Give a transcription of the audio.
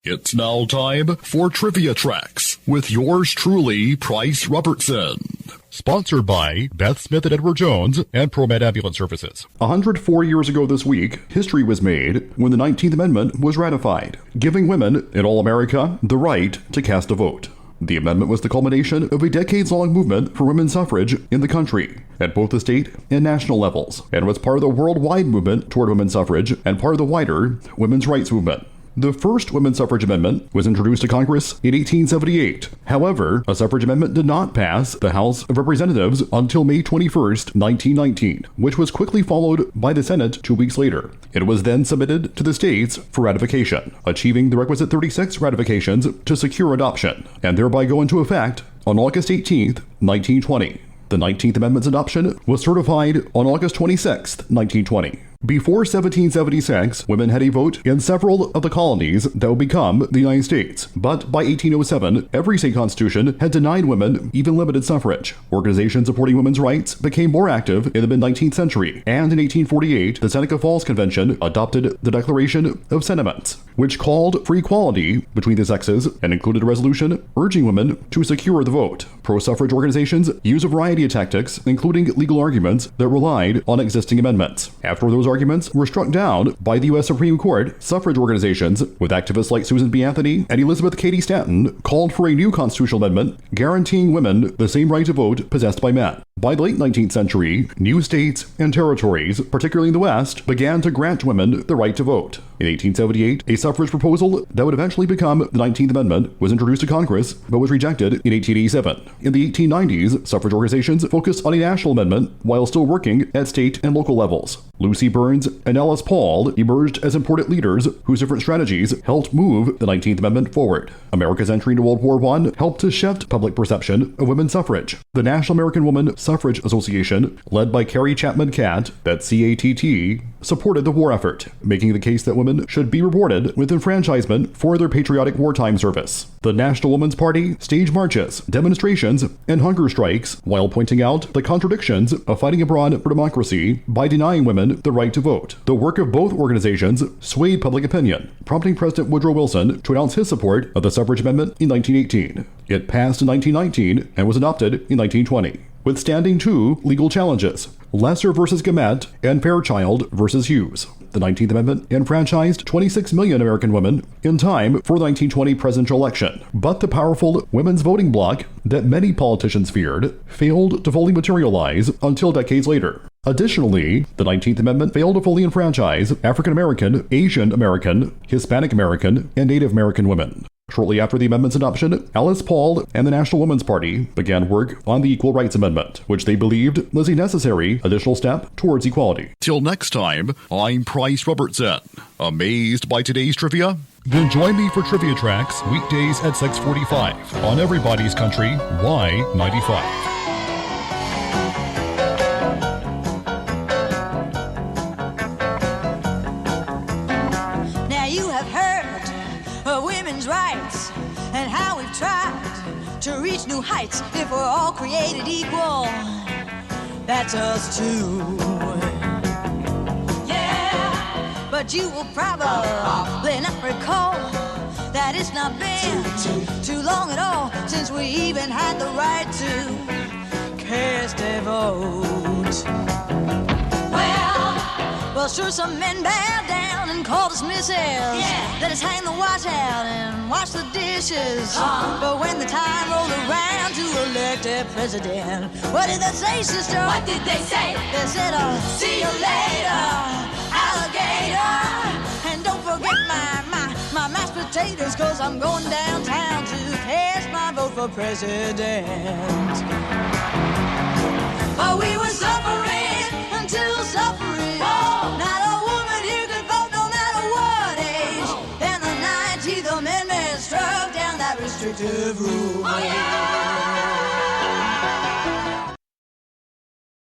It's now time for Trivia Tracks with yours truly, Price Robertson. Sponsored by Beth Smith and Edward Jones and ProMed Ambulance Services. 104 years ago this week, history was made when the 19th Amendment was ratified, giving women in all America the right to cast a vote. The amendment was the culmination of a decades-long movement for women's suffrage in the country, at both the state and national levels, and was part of the worldwide movement toward women's suffrage and part of the wider women's rights movement. The first women's suffrage amendment was introduced to Congress in 1878. However, a suffrage amendment did not pass the House of Representatives until May 21, 1919, which was quickly followed by the Senate 2 weeks later. It was then submitted to the states for ratification, achieving the requisite 36 ratifications to secure adoption, and thereby go into effect on August 18, 1920. The 19th Amendment's adoption was certified on August 26, 1920. Before 1776, women had a vote in several of the colonies that would become the United States. But by 1807, every state constitution had denied women even limited suffrage. Organizations supporting women's rights became more active in the mid-19th century, and in 1848, the Seneca Falls Convention adopted the Declaration of Sentiments, which called for equality between the sexes and included a resolution urging women to secure the vote. Pro-suffrage organizations used a variety of tactics, including legal arguments that relied on existing amendments. After those arguments were struck down by the U.S. Supreme Court, suffrage organizations, with activists like Susan B. Anthony and Elizabeth Cady Stanton, called for a new constitutional amendment guaranteeing women the same right to vote possessed by men. By the late 19th century, new states and territories, particularly in the West, began to grant women the right to vote. In 1878, a suffrage proposal that would eventually become the 19th Amendment was introduced to Congress, but was rejected in 1887. In the 1890s, suffrage organizations focused on a national amendment while still working at state and local levels. Lucy Burns and Alice Paul emerged as important leaders whose different strategies helped move the 19th Amendment forward. America's entry into World War I helped to shift public perception of women's suffrage. The National American Woman Suffrage Association, led by Carrie Chapman Catt, that's CATT, supported the war effort, making the case that women should be rewarded with enfranchisement for their patriotic wartime service. The National Woman's Party staged marches, demonstrations, and hunger strikes while pointing out the contradictions of fighting abroad for democracy by denying women the right to vote. The work of both organizations swayed public opinion, prompting President Woodrow Wilson to announce his support of the suffrage amendment in 1918. It passed in 1919 and was adopted in 1920. Withstanding two legal challenges, Lesser versus Gamet and Fairchild versus Hughes. The 19th Amendment enfranchised 26 million American women in time for the 1920 presidential election. But the powerful women's voting bloc that many politicians feared failed to fully materialize until decades later. Additionally, the 19th Amendment failed to fully enfranchise African American, Asian American, Hispanic American, and Native American women. Shortly after the amendment's adoption, Alice Paul and the National Woman's Party began work on the Equal Rights Amendment, which they believed was a necessary additional step towards equality. Till next time, I'm Price Robertson. Amazed by today's trivia? Then join me for Trivia Tracks weekdays at 6:45 on Everybody's Country Y95. Women's rights and how we've tried to reach new heights. If we're all created equal, that's us too. Yeah, but you will probably not recall that it's not been too long at all since we even had the right to cast a vote. Well, sure, some men bowed down and called us misses. Yeah. Let us hang the wash out and wash the dishes. But when the time rolled around to elect a president, what did they say, sister? What did they say? They said, see you later, alligator. And don't forget my mashed potatoes, 'cause I'm going downtown to cast my vote for president. But we were suffering until suffering. Not a woman here could vote no matter what age. Then the 19th Amendment struck down that restrictive rule. Oh, yeah.